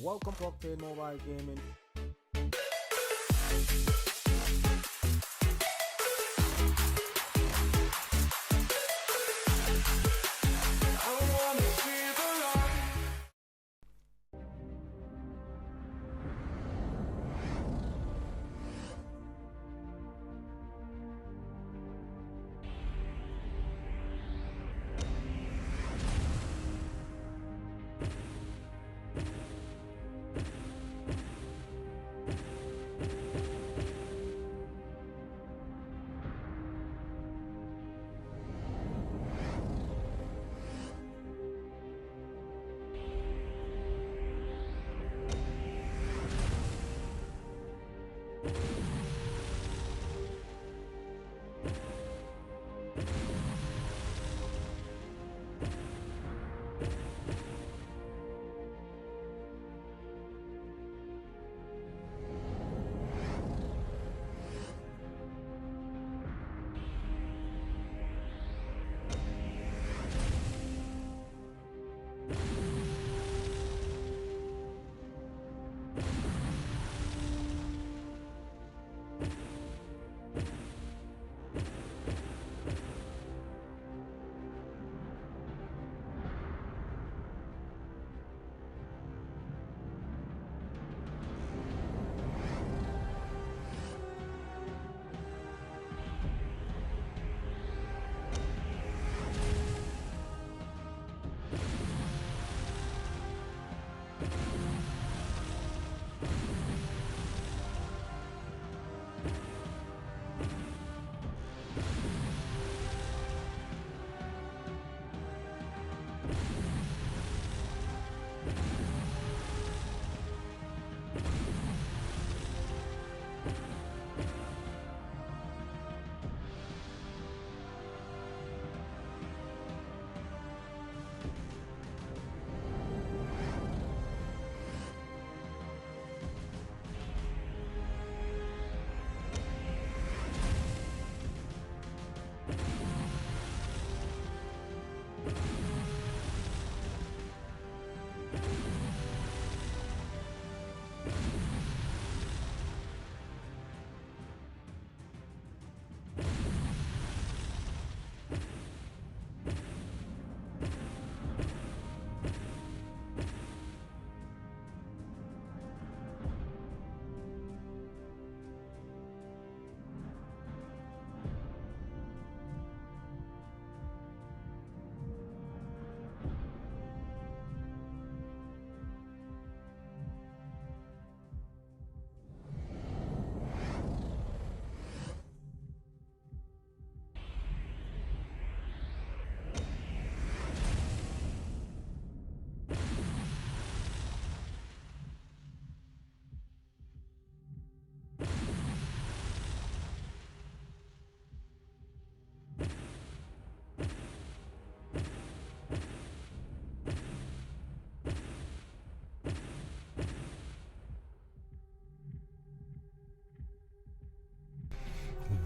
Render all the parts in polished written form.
Welcome to Octane Mobile Gaming.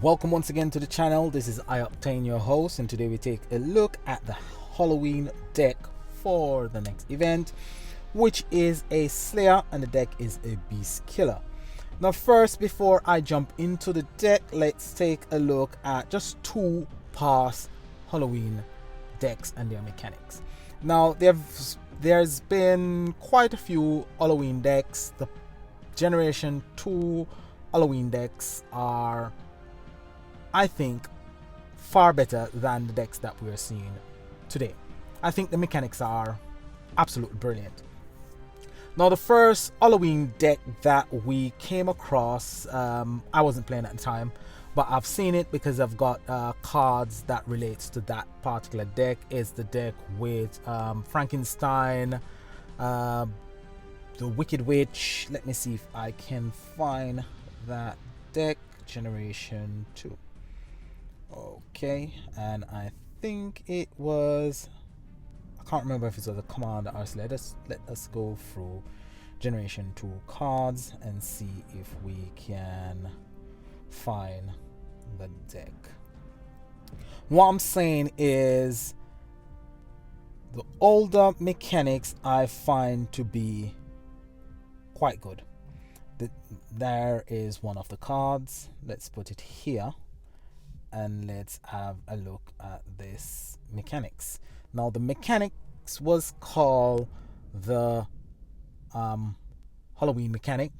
Welcome once again to the channel. This is Octane, your host, and today we take a look at the Halloween deck for the next event, which is a Slayer, and the deck is a Beast Killer. Now first, before I jump into the deck, let's take a look at just two past Halloween decks and their mechanics. Now there's been quite a few Halloween decks. The Generation 2 Halloween decks are, I think, far better than the decks that we are seeing today. I think the mechanics are absolutely brilliant. Now the first Halloween deck that we came across, I wasn't playing at the time, but I've seen it because I've got cards that relates to that particular deck, is the deck with Frankenstein, the Wicked Witch. Let me see if I can find that deck. Generation 2. Okay, and I think it was, I can't remember if it was a commander or so. Let us go through Generation 2 cards and see if we can find the deck. What I'm saying is the older mechanics I find to be quite good. There is one of the cards. Let's put it here and let's have a look at this mechanics. Now the mechanics was called the Halloween mechanic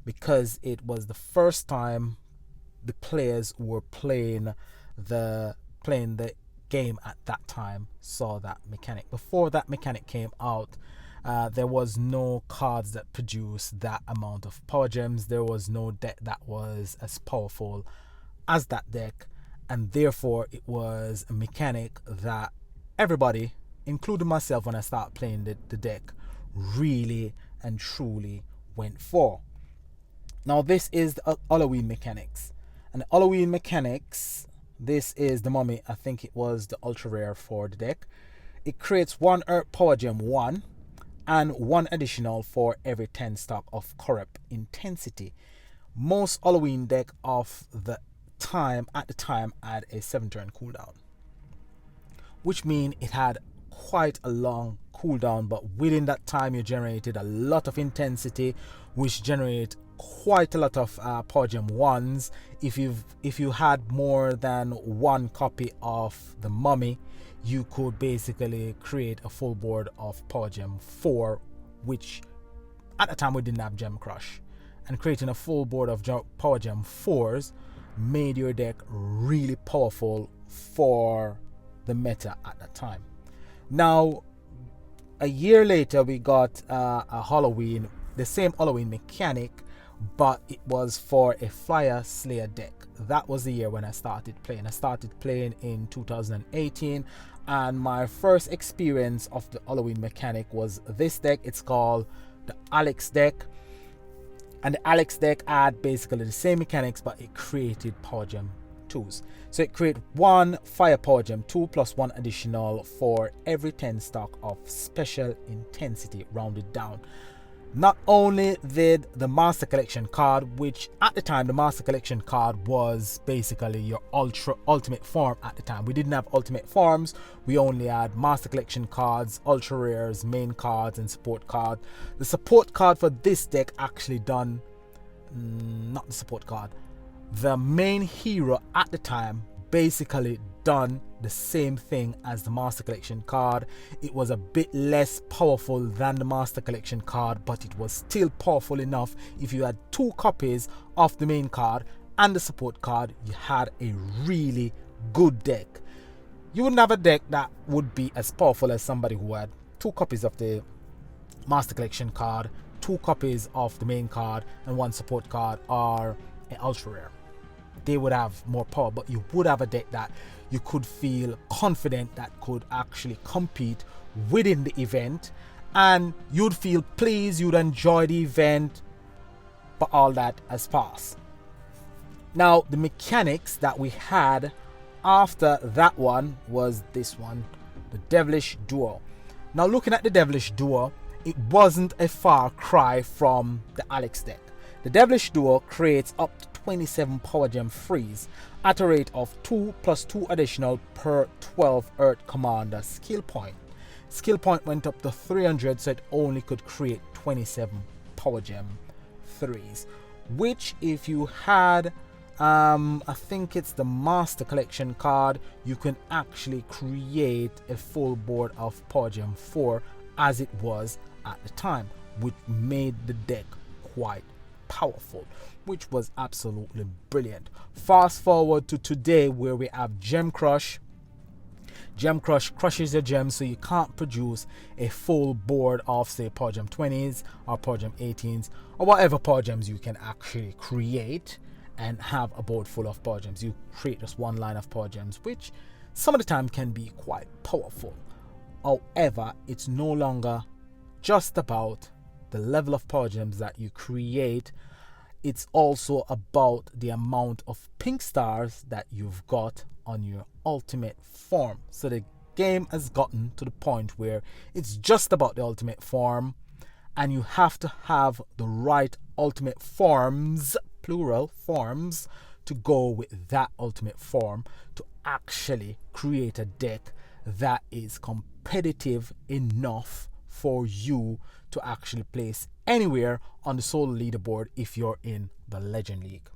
because it was the first time the players were playing the game at that time saw that mechanic. Before that mechanic came out, there was no cards that produced that amount of power gems. There was no deck that was as powerful as that deck, and therefore it was a mechanic that everybody, including myself when I started playing the deck, really and truly went for. Now this is the Halloween mechanics, and the Halloween mechanics, this is the mummy. I think it was the ultra rare for the deck. It creates 1 Earth Power Gem 1 and 1 additional for every 10 stock of corrupt intensity. Most Halloween deck of the time at the time had a 7-turn cooldown, which means it had quite a long cooldown, but within that time you generated a lot of intensity, which generate quite a lot of Power Gem 1s. If you had more than 1 copy of the mummy, you could basically create a full board of Power Gem 4, which at the time we didn't have Gem Crush, and creating a full board of Power Gem 4s made your deck really powerful for the meta at that time. Now a year later we got a Halloween, the same Halloween mechanic, but it was for a Flyer Slayer deck. That was the year when I started playing. I started playing in 2018, and my first experience of the Halloween mechanic was this deck. It's called the Alex deck, and the Alex deck had basically the same mechanics, but it created Power Gem 2s. So it created 1 Fire Power Gem 2 plus 1 additional for every 10 stock of special intensity, rounded down. Not only did the Master Collection card, which at the time the Master Collection card was basically your ultimate form at the time. We didn't have ultimate forms. We only had Master Collection cards, ultra rares, main cards, and support card. The support card for this deck actually done, not the support card, the main hero at the time basically done the same thing as the Master Collection card. It was a bit less powerful than the Master Collection card, but it was still powerful enough. If you had 2 copies of the main card and the support card, you had a really good deck. You wouldn't have a deck that would be as powerful as somebody who had 2 copies of the Master Collection card, 2 copies of the main card, and 1 support card, or an ultra rare. They would have more power, but you would have a deck that you could feel confident that could actually compete within the event, and you'd feel pleased, you'd enjoy the event, but all that has passed. Now the mechanics that we had after that one was this one, the Devilish Duo. Now looking at the Devilish Duo, it wasn't a far cry from the Alex deck. The Devilish Duo creates up to 27 Power Gem freeze at a rate of 2 plus 2 additional per 12 Earth Commander skill point. Skill point went up to 300, so it only could create 27 Power Gem 3s, which if you had I think it's the Master Collection card, you can actually create a full board of Power Gem 4 as it was at the time, which made the deck quite powerful, which was absolutely brilliant. Fast forward to today, where we have Gem Crush. Gem Crush crushes your gems, so you can't produce a full board of, say, Power Gem 20s or Power Gem 18s or whatever Power Gems you can actually create and have a board full of Power Gems. You create just 1 line of Power Gems, which some of the time can be quite powerful. However, it's no longer just about the level of Power Gems that you create. It's also about the amount of pink stars that you've got on your ultimate form. So the game has gotten to the point where it's just about the ultimate form, and you have to have the right ultimate forms, plural forms, to go with that ultimate form to actually create a deck that is competitive enough for you to actually place anywhere on the solo leaderboard if you're in the Legend League.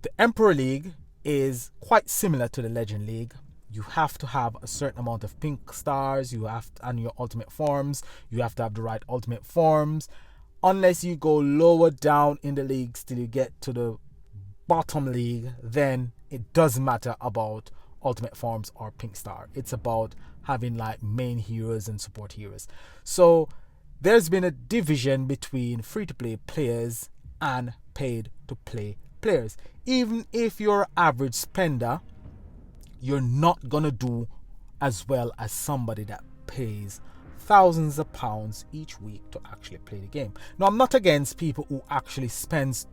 The Emperor League is quite similar to the Legend League. You have to have a certain amount of pink stars, and your ultimate forms, you have to have the right ultimate forms. Unless you go lower down in the leagues till you get to the bottom league, then it doesn't matter about ultimate forms or pink star. It's about having like main heroes and support heroes. So there's been a division between free-to-play players and paid-to-play players. Even if you're an average spender, you're not gonna do as well as somebody that pays thousands of pounds each week to actually play the game. Now, I'm not against people who actually spend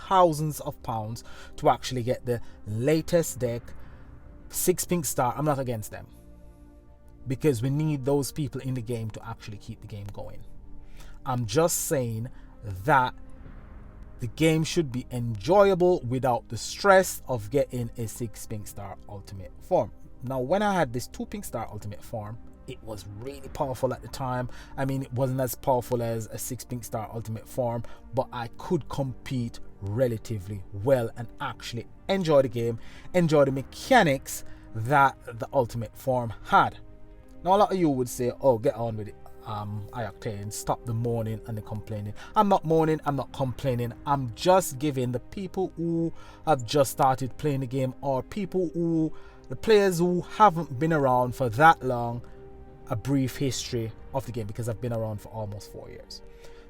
thousands of pounds to actually get the latest deck, 6 pink star. I'm not against them, because we need those people in the game to actually keep the game going. I'm just saying that the game should be enjoyable without the stress of getting a 6 pink star ultimate form. Now, when I had this 2 pink star ultimate form, it was really powerful at the time. I mean, it wasn't as powerful as a 6 pink star ultimate form, but I could compete relatively well and actually enjoy the game, enjoy the mechanics that the ultimate form had. Now, a lot of you would say, oh, get on with it, Octane, stop the moaning and the complaining. I'm not moaning, I'm not complaining. I'm just giving the people who have just started playing the game, or the players who haven't been around for that long, a brief history of the game, because I've been around for almost 4 years.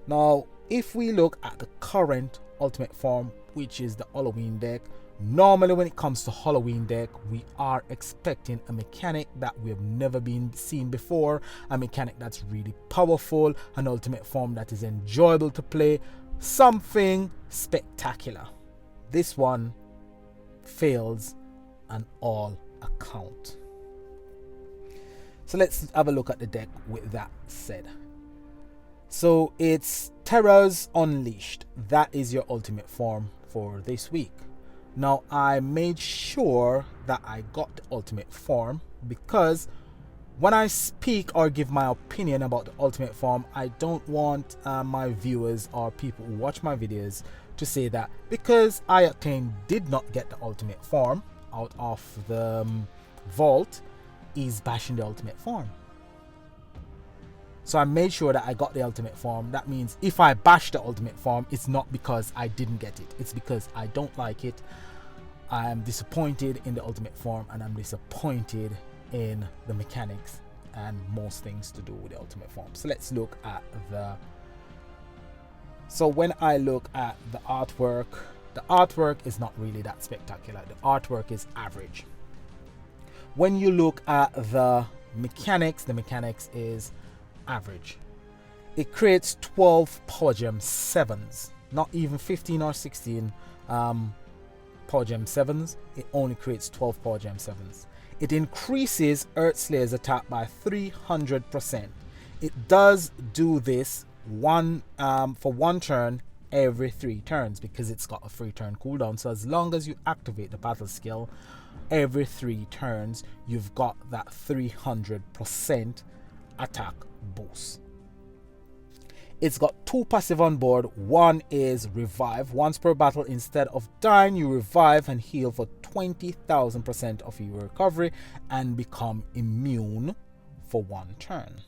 Now, if we look at the current ultimate form, which is the Halloween deck, normally when it comes to Halloween deck, we are expecting a mechanic that we have never been seen before, a mechanic that's really powerful, an ultimate form that is enjoyable to play, something spectacular. This one fails on all accounts. So let's have a look at the deck with that said. So it's Terrors Unleashed. That is your ultimate form for this week. Now, I made sure that I got the ultimate form, because when I speak or give my opinion about the ultimate form, I don't want my viewers or people who watch my videos to say that because Octane did not get the ultimate form out of the vault, he's bashing the ultimate form. So I made sure that I got the ultimate form. That means if I bash the ultimate form, it's not because I didn't get it. It's because I don't like it. I'm disappointed in the ultimate form, and I'm disappointed in the mechanics and most things to do with the ultimate form. So let's look at so when I look at the artwork is not really that spectacular. The artwork is average. When you look at the mechanics is average. It creates 12 Power Gem 7s, not even 15 or 16 Power Gem 7s. It only creates 12 Power Gem 7s. It increases Earthslayer's attack by 300%. It does do this for one turn every 3 turns, because it's got a 3-turn cooldown. So as long as you activate the battle skill every 3 turns, you've got that 300% attack boost. It's got 2 passive on board. One is Revive. Once per battle, instead of dying, you revive and heal for 20,000% of your recovery and become immune for 1 turn.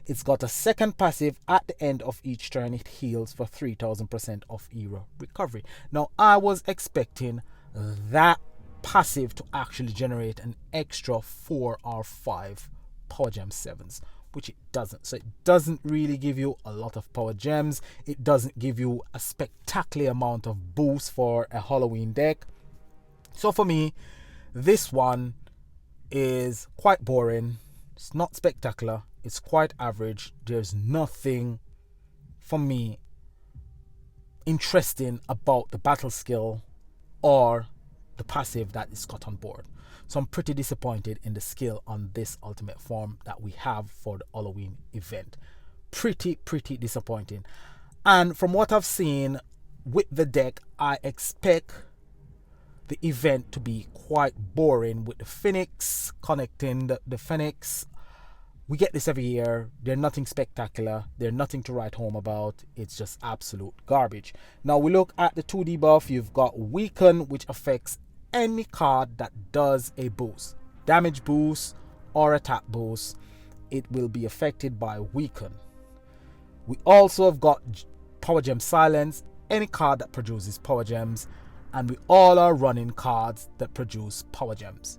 It's got a second passive. At the end of each turn, it heals for 3,000% of hero recovery. Now, I was expecting that passive to actually generate an extra 4 or 5 Power Gem 7s, which it doesn't. So it doesn't really give you a lot of Power Gems. It doesn't give you a spectacular amount of boost for a Halloween deck. So for me, this one is quite boring. It's not spectacular. It's quite average. There's nothing for me interesting about the battle skill or the passive that is got on board. So I'm pretty disappointed in the skill on this ultimate form that we have for the Halloween event. Pretty disappointing. And from what I've seen with the deck, I expect the event to be quite boring, with the Phoenix connecting the Phoenix We get this every year. They're nothing spectacular. They're nothing to write home about. It's just absolute garbage. Now we look at the 2 debuff. You've got Weaken, which affects any card that does a boost. Damage boost or attack boost. It will be affected by Weaken. We also have got Power Gem Silence. Any card that produces Power Gems. And we all are running cards that produce Power Gems.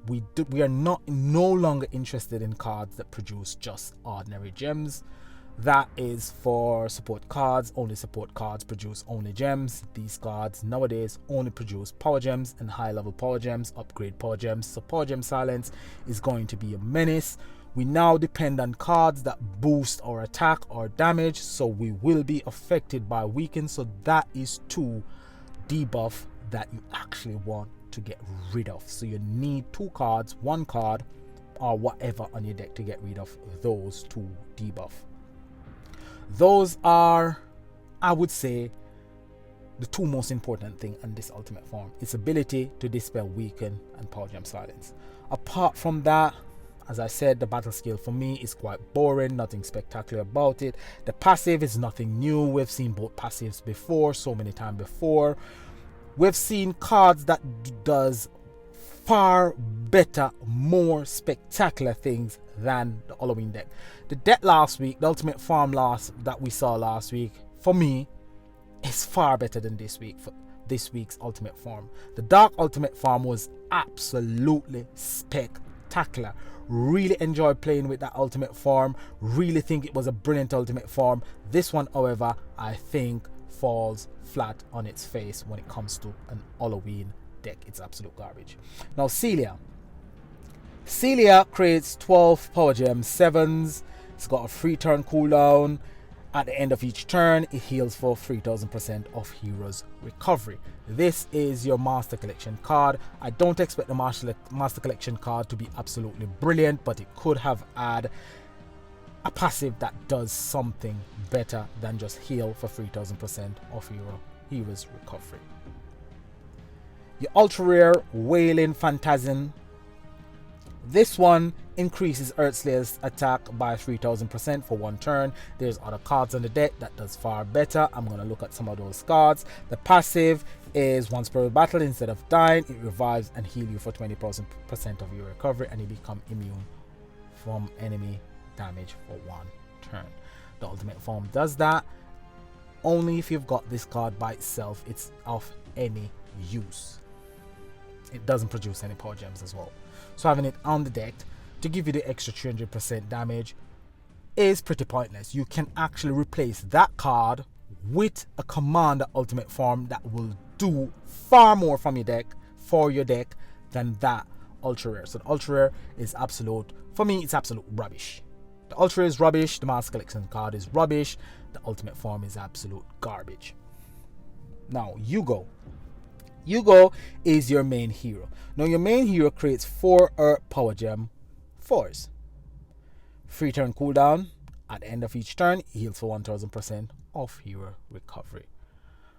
We are no longer interested in cards that produce just ordinary gems. That is for support cards. Only support cards produce only gems. These cards nowadays only produce power gems and high level power gems, upgrade power gems. So Power Gem Silence is going to be a menace. We now depend on cards that boost our attack or damage, so we will be affected by Weaken. So that is 2 debuff that you actually want to get rid of. So you need 2 cards, 1 card or whatever on your deck to get rid of those 2 debuff. Those are, I would say, the 2 most important thing in this ultimate form. Its ability to dispel Weaken and Power Gem Silence. Apart from that, as I said, the battle skill for me is quite boring, nothing spectacular about it. The passive is nothing new. We've seen both passives before, so many times before. We've seen cards that does far better, more spectacular things than the Halloween deck. The deck last week, the ultimate farm that we saw last week, for me, is far better than this week. For this week's ultimate farm, the Dark Ultimate Farm was absolutely spectacular. Really enjoyed playing with that ultimate farm. Really think it was a brilliant ultimate farm. This one, however, I think falls flat on its face when it comes to an Halloween deck. It's absolute garbage. Now Celia creates 12 power gem 7s. It's got a 3 turn cooldown. At the end of each turn, it heals for 3000% of heroes recovery. This is your Master Collection card. I don't expect the Master Collection card to be absolutely brilliant, but it could have had a passive that does something better than just heal for 3000% of heroes recovery. Your ultra rare Wailing Phantasm. This one increases Earthslayer's attack by 3000% for 1 turn. There's other cards on the deck that does far better. I'm going to look at some of those cards. The passive is once per battle, instead of dying, it revives and heals you for 20% of your recovery, and you become immune from enemy damage for 1 turn. The ultimate form does that only if you've got this card by itself. It's of any use. It doesn't produce any power gems as well. So having it on the deck to give you the extra 300% damage is pretty pointless. You can actually replace that card with a commander ultimate form that will do far more from your deck for your deck than that ultra rare. So the ultra rare is absolute, for me, it's absolute rubbish. The ultra rare is rubbish. The Master Collection card is rubbish. The ultimate form is absolute garbage. Now Yugo is your main hero. Now your main hero creates 4 Earth Power Gem 4s. 3 turn cooldown. At the end of each turn, it heals for 1000% of hero recovery.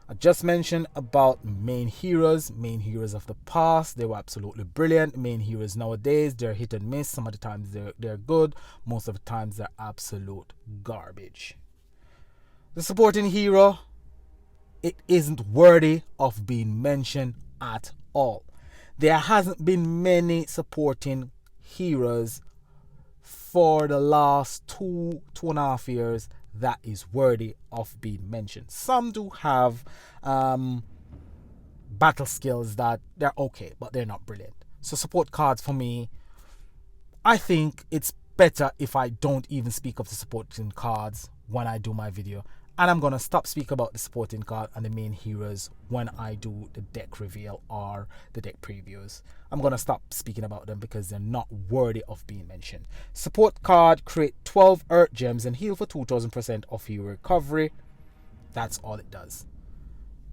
I just mentioned about main heroes of the past. They were absolutely brilliant. Main heroes nowadays, they're hit and miss. Some of the times they're good. Most of the times they're absolute garbage. The supporting hero, it isn't worthy of being mentioned at all. There hasn't been many supporting heroes for the last 2.5 years that is worthy of being mentioned. Some do have battle skills that they're okay, but they're not brilliant. So support cards for me, I think it's better if I don't even speak of the supporting cards when I do my video. And I'm going to stop speaking about the supporting card and the main heroes when I do the deck reveal or the deck previews. I'm going to stop speaking about them because they're not worthy of being mentioned. Support card, create 12 Earth Gems and heal for 2000% of hero recovery. That's all it does.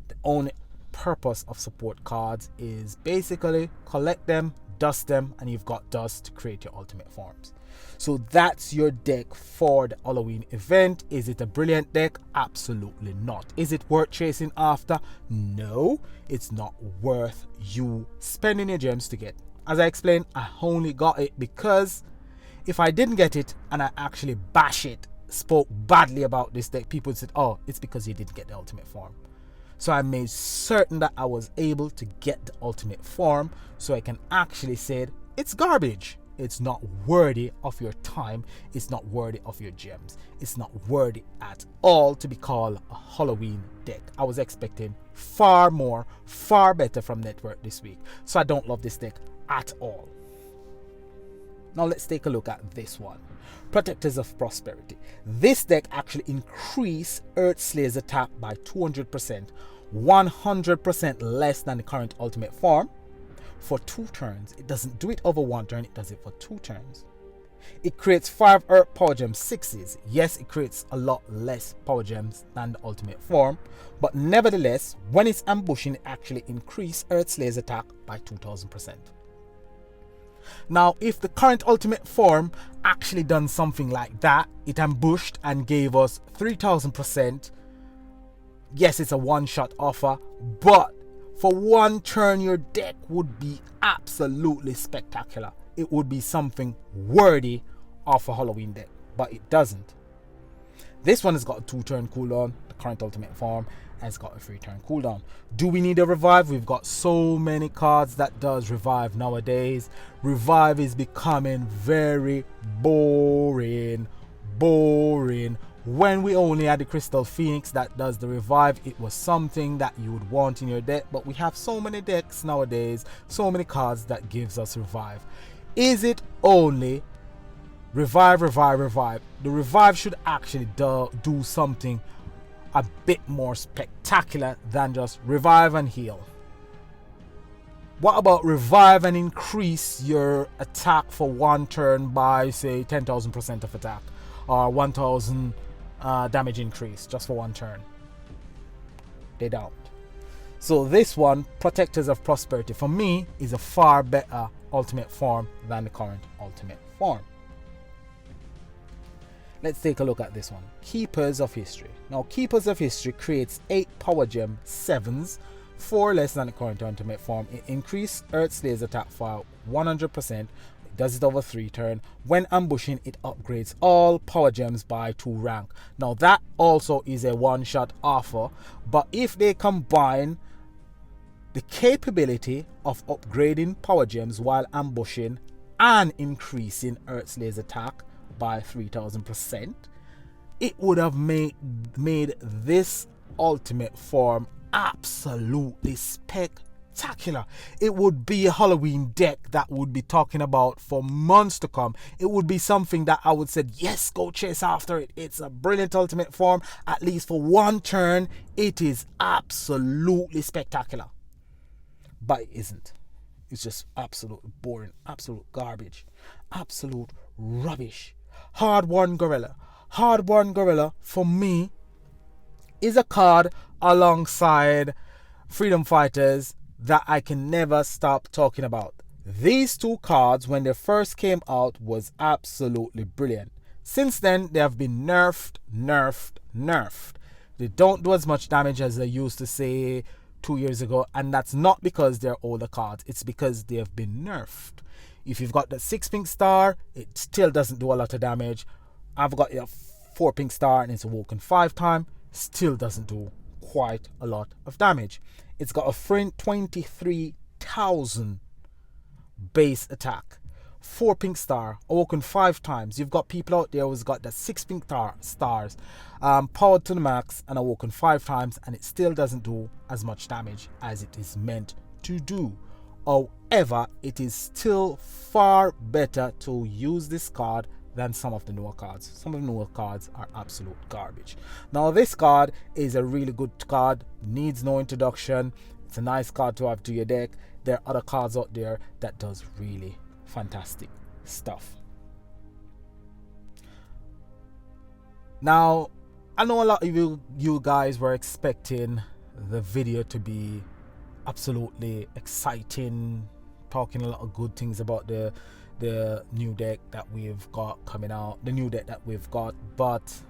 The only purpose of support cards is basically collect them, dust them, and you've got dust to create your ultimate forms. So that's your deck for the Halloween event. Is it a brilliant deck? Absolutely not. Is it worth chasing after? No, it's not worth you spending your gems to get. As I explained, I only got it because If I didn't get it and I actually bash it, spoke badly about this deck, people said, oh, it's because you didn't get the ultimate form. So I made certain that I was able to get the ultimate form so I can actually say it's garbage. It's not worthy of your time. It's not worthy of your gems. It's not worthy at all to be called a Halloween deck. I was expecting far more, far better from Network this week. So I don't love this deck at all. Now let's take a look at this one. Protectors of Prosperity. This deck actually increased Earthslayer's attack by 200%, 100% less than the current ultimate form for 2 turns. It doesn't do it over 1 turn, it does it for 2 turns. It creates 5 Earth Power Gems 6s. Yes, it creates a lot less Power Gems than the ultimate form, but nevertheless, when it's ambushing, it actually increases Earthslayer's attack by 2000%. Now, if the current ultimate form actually done something like that, it ambushed and gave us 3000%, yes, it's a one-shot offer, but for 1 turn, your deck would be absolutely spectacular. It would be something worthy of a Halloween deck, but it doesn't. This one has got a 2-turn cooldown, the current ultimate form has got a 3-turn cooldown. Do we need a revive? We've got so many cards that does revive nowadays. Revive is becoming very boring. When we only had the Crystal Phoenix that does the revive, it was something that you would want in your deck, but we have so many decks nowadays, so many cards that gives us revive. Is it only revive? The revive should actually do something a bit more spectacular than just revive and heal. What about revive and increase your attack for 1 turn by, say, 10,000% of attack, or 1,000 damage increase just for 1 turn? They don't. So this one, Protectors of Prosperity, for me is a far better ultimate form than the current ultimate form. Let's take a look at this one. Keepers of History. Now, Keepers of History creates 8 Power Gem 7s, 4 less than the current ultimate form. It increases Earthslayer's attack for 100%. It does it over 3 turns. When ambushing, it upgrades all Power Gems by 2 rank. Now, that also is a one-shot offer, but if they combine the capability of upgrading Power Gems while ambushing and increasing Earthslayer's attack by 3000%, it would have made this ultimate form absolutely spectacular. It would be a Halloween deck that would be talking about for months to come. It would be something that I would say, yes, go chase after it. It's a brilliant ultimate form. At least for 1 turn, it is absolutely spectacular. But it isn't. It's just absolute boring, absolute garbage, absolute rubbish. Hard-won Gorilla. Hard-won Gorilla, for me, is a card alongside Freedom Fighters that I can never stop talking about. These 2 cards, when they first came out, was absolutely brilliant. Since then, they have been nerfed. They don't do as much damage as they used to, say, 2 years ago, and that's not because they're older cards. It's because they have been nerfed. If you've got the 6 pink star, it still doesn't do a lot of damage. I've got a 4 pink star and it's awoken 5 times, still doesn't do quite a lot of damage. It's got a 23,000 base attack, 4 pink star, awoken 5 times. You've got people out there who's got the 6 pink stars, powered to the max and awoken 5 times, and it still doesn't do as much damage as it is meant to do. However, it is still far better to use this card than some of the newer cards. Some of the newer cards are absolute garbage. Now, this card is a really good card, needs no introduction. It's a nice card to have to your deck. There are other cards out there that does really fantastic stuff. Now, I know a lot of you guys were expecting the video to be absolutely exciting, talking a lot of good things about the new deck that we've got coming out, but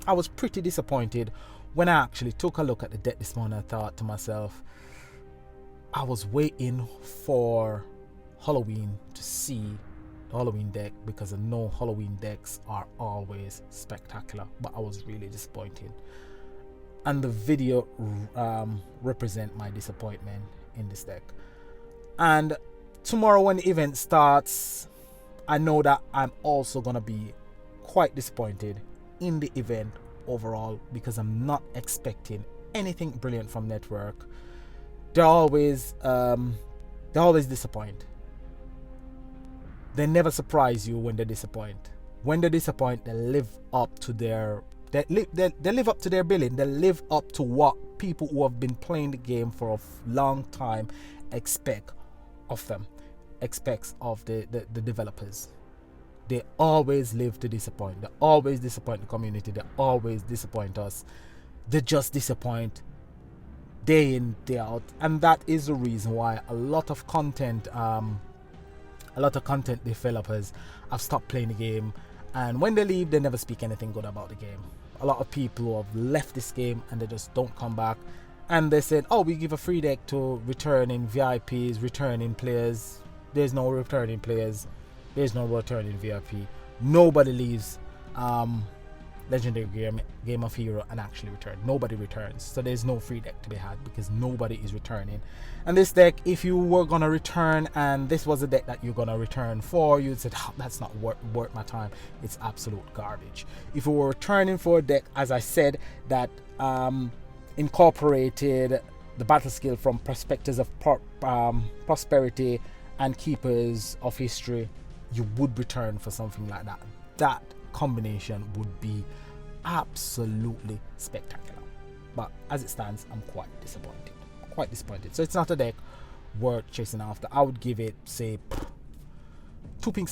I was pretty disappointed when I actually took a look at the deck this morning. I thought to myself, I was waiting for Halloween to see Halloween deck, because I know Halloween decks are always spectacular, but I was really disappointed, and the video represent my disappointment in this deck. And tomorrow when the event starts, I know that I'm also gonna be quite disappointed in the event overall, because I'm not expecting anything brilliant from Network. They always disappoint. They never surprise you when they disappoint. When they disappoint, they live up to their live up to their billing. They live up to what people who have been playing the game for a long time expect of them, expects of the developers. They always live to disappoint. They always disappoint the community. They always disappoint us. They just disappoint day in, day out, and that is the reason why a lot of content developers have stopped playing the game, and when they leave, they never speak anything good about the game. A lot of people who have left this game and they just don't come back, and they said, oh, we give a free deck to returning VIPs, returning players. There's no returning players, there's no returning VIP. Nobody leaves Legendary Game of Hero and actually return. Nobody returns, so there's no free deck to be had because nobody is returning. And this deck, if you were gonna return and this was a deck that you're gonna return for, you'd say, oh, that's not worth my time. It's absolute garbage. If you were returning for a deck, as I said, that incorporated the battle skill from Prospectors of Prosperity and Keepers of History, you would return for something like that. That combination would be absolutely spectacular, but as it stands, I'm quite disappointed. So it's not a deck worth chasing after. I would give it, say, 2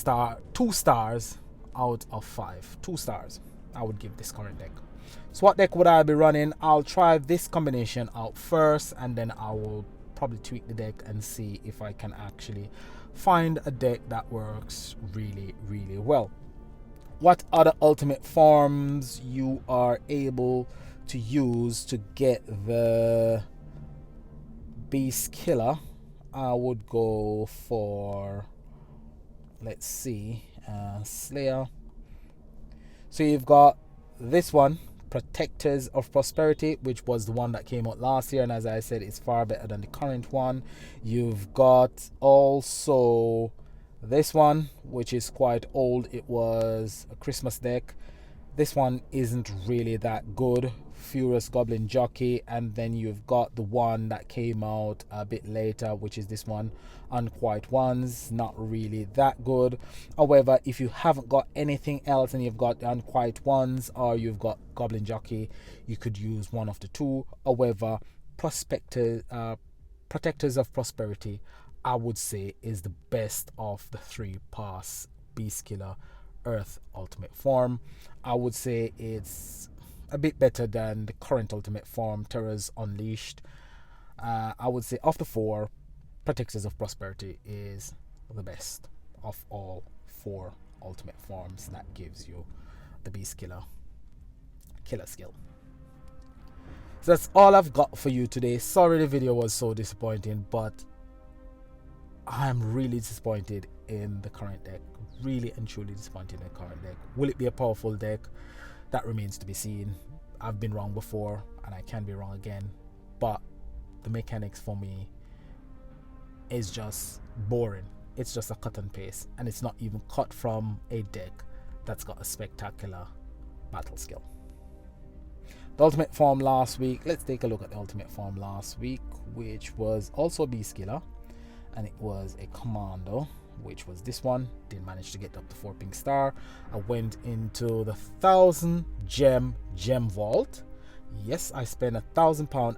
stars out of 5. 2 stars I would give this current deck. So what deck would I be running? I'll try this combination out first, and then I will probably tweak the deck and see if I can actually find a deck that works really, really well. What other ultimate forms you are able to use to get the Beast Killer? I would go for, let's see, Slayer. So you've got this one, Protectors of Prosperity, which was the one that came out last year, and as I said, it's far better than the current one. You've got also this one, which is quite old. It was a Christmas deck. This one isn't really that good, Furious Goblin Jockey. And then you've got the one that came out a bit later, which is this one, Unquiet Ones. Not really that good. However, if you haven't got anything else and you've got the Unquiet Ones or you've got Goblin Jockey, you could use one of the two. However, Protectors of Prosperity, I would say, is the best of the 3 pass Beast Killer Earth ultimate form. I would say it's a bit better than the current ultimate form, Terrors Unleashed. I would say of the 4, Protectors of Prosperity is the best of all 4 ultimate forms that gives you the Beast Killer skill. So that's all I've got for you today. Sorry the video was so disappointing, but I'm really disappointed in the current deck. Really and truly disappointed in the current deck. Will it be a powerful deck? That remains to be seen. I've been wrong before and I can be wrong again, but the mechanics for me is just boring. It's just a cut and paste, and it's not even cut from a deck that's got a spectacular battle skill. The ultimate form last week, let's take a look at the ultimate form last week, which was also a Beast Killer, and it was a Commando, which was this one. Didn't manage to get up to 4 pink star. I went into the 1,000 gem vault. Yes, I spent £1,000,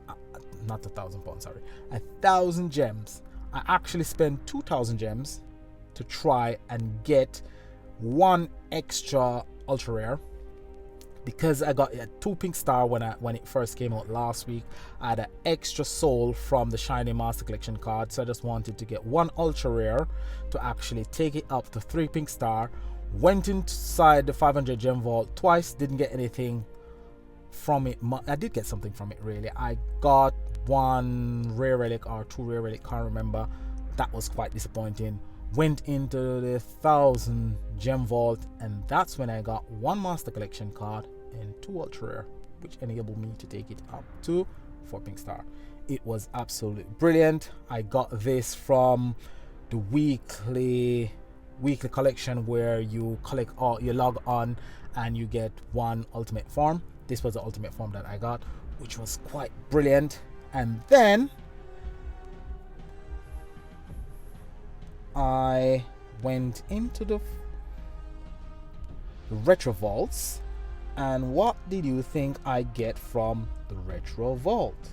not £1,000, sorry, 1,000 gems. I actually spent 2,000 gems to try and get 1 extra ultra rare, because I got a 2 pink star when it first came out last week. I had an extra soul from the Shiny Master Collection card, so I just wanted to get 1 ultra rare to actually take it up to 3 pink star. Went inside the 500 gem vault twice, didn't get anything from it. I did get something from it, really. I got 1 rare relic or 2 rare relic, can't remember. That was quite disappointing. went into the 1000 gem vault, and that's when I got one master collection card and 2 ultra rare, which enabled me to take it up to 4 pink star. It was absolutely brilliant. I got this from the weekly collection where you collect all, you log on and you get one ultimate form. This was the ultimate form that I got, which was quite brilliant. And then I went into the retro vaults, and what did you think I get from the retro vault?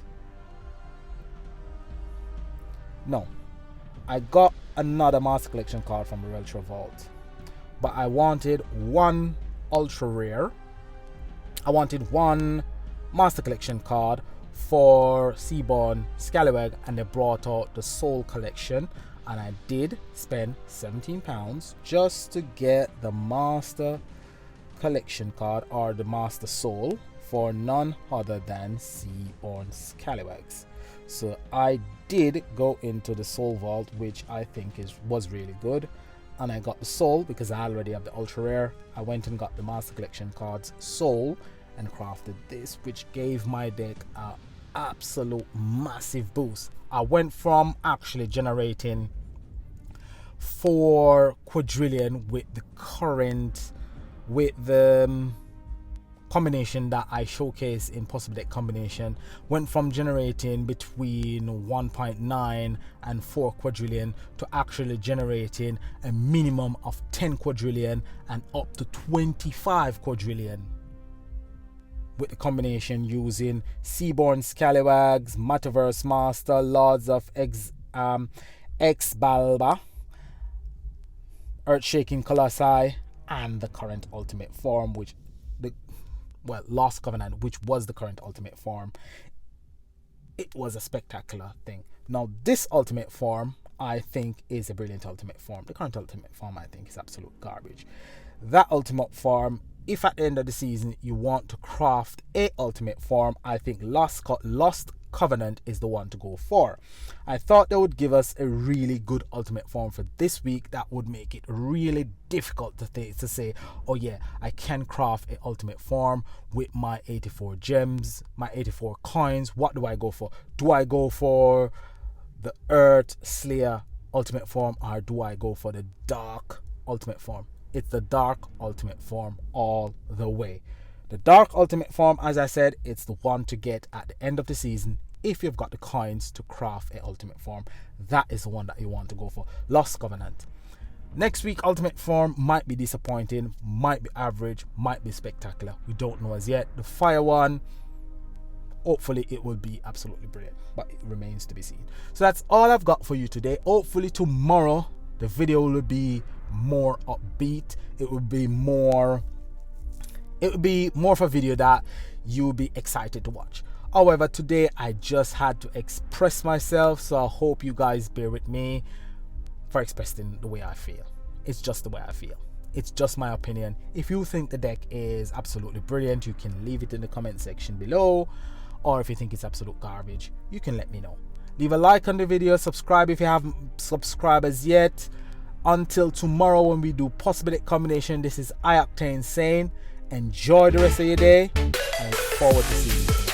No, I got another master collection card from the retro vault, but I wanted one ultra rare. I wanted one master collection card for Seaborn Scallywag, and they brought out the Soul collection, and I did spend £17 just to get the master collection card, or the master soul, for none other than Seaborn Scallywags. So I did go into the soul vault, which I think was really good, and I got the soul because I already have the ultra rare. I went and got the master collection cards soul and crafted this, which gave my deck a absolute massive boost. I went from actually generating 4 quadrillion with the combination that I showcase in possible deck combination, went from generating between 1.9 and 4 quadrillion to actually generating a minimum of 10 quadrillion and up to 25 quadrillion with the combination using Seaborn Scallywags, Metaverse Master, Lords of Exbalba, Earth-Shaking Colossi, and the current ultimate form, Lost Covenant, which was the current ultimate form. It was a spectacular thing. Now this ultimate form I think is a brilliant ultimate form. The current ultimate form I think is absolute garbage. That ultimate form, if at the end of the season you want to craft a ultimate form, I think Lost Covenant is the one to go for. I thought they would give us a really good ultimate form for this week that would make it really difficult to say, oh yeah, I can craft an ultimate form with my 84 gems, my 84 coins. What do I go for? Do I go for the Earth Slayer ultimate form, or do I go for the Dark ultimate form? It's the Dark ultimate form all the way. The Dark ultimate form, as I said, it's the one to get at the end of the season if you've got the coins to craft an ultimate form. That is the one that you want to go for. Lost Covenant. Next week ultimate form might be disappointing, might be average, might be spectacular. We don't know as yet. The fire one, hopefully it will be absolutely brilliant, but it remains to be seen. So that's all I've got for you today. Hopefully tomorrow the video will be more upbeat. It will be more of a video that you'll be excited to watch. However, today I just had to express myself, so I hope you guys bear with me for expressing the way I feel. It's just the way I feel. It's just my opinion. If you think the deck is absolutely brilliant, you can leave it in the comment section below, or if you think it's absolute garbage, you can let me know. Leave a like on the video, subscribe if you haven't subscribed as yet. Until tomorrow when we do possible deck combination, this is Octane saying enjoy the rest of your day, and I look forward to seeing you.